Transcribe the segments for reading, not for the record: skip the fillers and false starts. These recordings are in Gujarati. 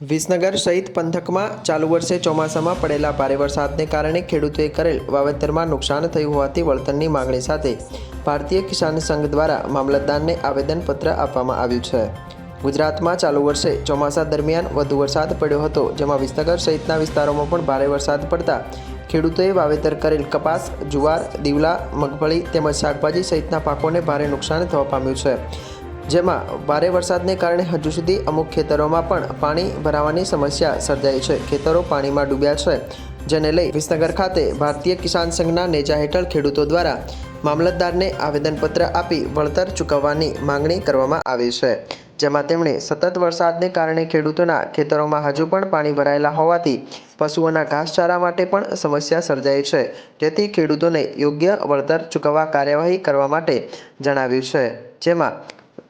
વિસનગર સહિત પંથકમાં ચાલુ વર્ષે ચોમાસામાં પડેલા ભારે વરસાદને કારણે ખેડૂતોએ કરેલ વાવેતરમાં નુકસાન થયું હોવાથી વળતરની માંગણી સાથે ભારતીય કિસાન સંઘ દ્વારા મામલતદારને આવેદનપત્ર આપવામાં આવ્યું છે। ગુજરાતમાં ચાલુ વર્ષે ચોમાસા દરમિયાન વધુ વરસાદ પડ્યો હતો, જેમાં વિસનગર સહિતના વિસ્તારોમાં પણ ભારે વરસાદ પડતા ખેડૂતોએ વાવેતર કરેલ કપાસ, જુવાર, દીવલા, મગફળી તેમજ શાકભાજી સહિતના પાકોને ભારે નુકસાન થવા પામ્યું છે। જેમાં ભારે વરસાદને કારણે હજુ સુધી અમુક ખેતરોમાં પણ પાણી ભરાવાની સમસ્યા સર્જાઈ છે। ખેતરો પાણીમાં ડૂબ્યા છે, જેને લઈ વિસનગર ખાતે ભારતીય કિસાન સંઘના નેજા હેઠળ ખેડૂતો દ્વારા મામલતદારને આવેદનપત્ર આપી વળતર ચૂકવવાની માંગણી કરવામાં આવી છે। જેમાં તેમણે સતત વરસાદને કારણે ખેડૂતોના ખેતરોમાં હજુ પણ પાણી ભરાયેલા હોવાથી પશુઓના ઘાસચારા માટે પણ સમસ્યા સર્જાઈ છે, જેથી ખેડૂતોને યોગ્ય વળતર ચૂકવવા કાર્યવાહી કરવા માટે જણાવ્યું છે। જેમાં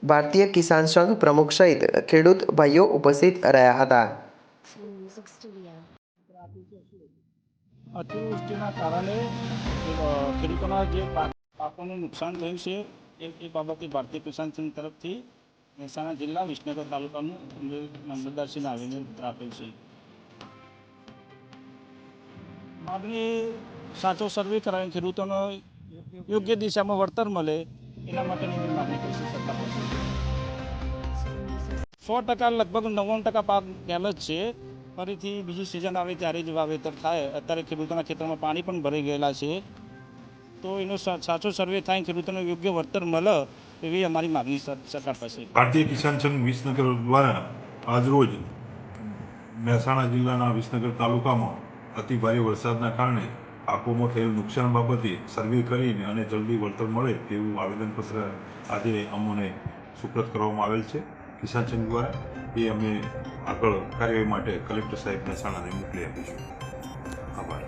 ભારતીય કિસાન સંઘ પ્રમુખ સહિત ખેડૂત ભાઈઓ ઉપસ્થિત રહ્યા હતા। અતિવૃષ્ટિના કારણે ખેડૂતોના જે પાકોનું નુકસાન થયું છે એ બાબતે ભારતીય કિસાન સંઘ તરફથી મહેસાણા જિલ્લા વિસનગર તાલુકાનું મામલતદારશ્રીને આવેદનપત્ર આપેલ છે। માગણી સાચો સર્વે કરાવીને ખેડૂતોનો યોગ્ય દિશામાં વળતર મળે એના માટેની માગણી કરીશું સરકાર પાસે। 100% લગભગ 99% પાક ગયેલો જ છે। ફરીથી બીજી સિઝન આવે ત્યારે જ વાવેતર થાય। અત્યારે ખેડૂતોના ખેતરમાં પાણી પણ ભરાઈ ગયેલા છે, તો એનો સાચો સર્વે થાય, ખેડૂતોને યોગ્ય વળતર મળે એવી અમારી માગણી સરકાર પાસે। ભારતીય કિસાન સંઘ વિસનગર દ્વારા આજરોજ મહેસાણા જિલ્લાના વિસનગર તાલુકામાં અતિ ભારે વરસાદના કારણે પાકોમાં થયેલ નુકસાન બાબતે સર્વે કરીને અને જલ્દી વળતર મળે તેવું આવેદનપત્ર આજે અમને સુપ્રત કરવામાં આવેલ છે કિસાન સંઘ દ્વારા। એ અમે આગળ કાર્યવાહી માટે કલેક્ટર સાહેબ મહેસાણાને મોકલી આપીશું। આભાર।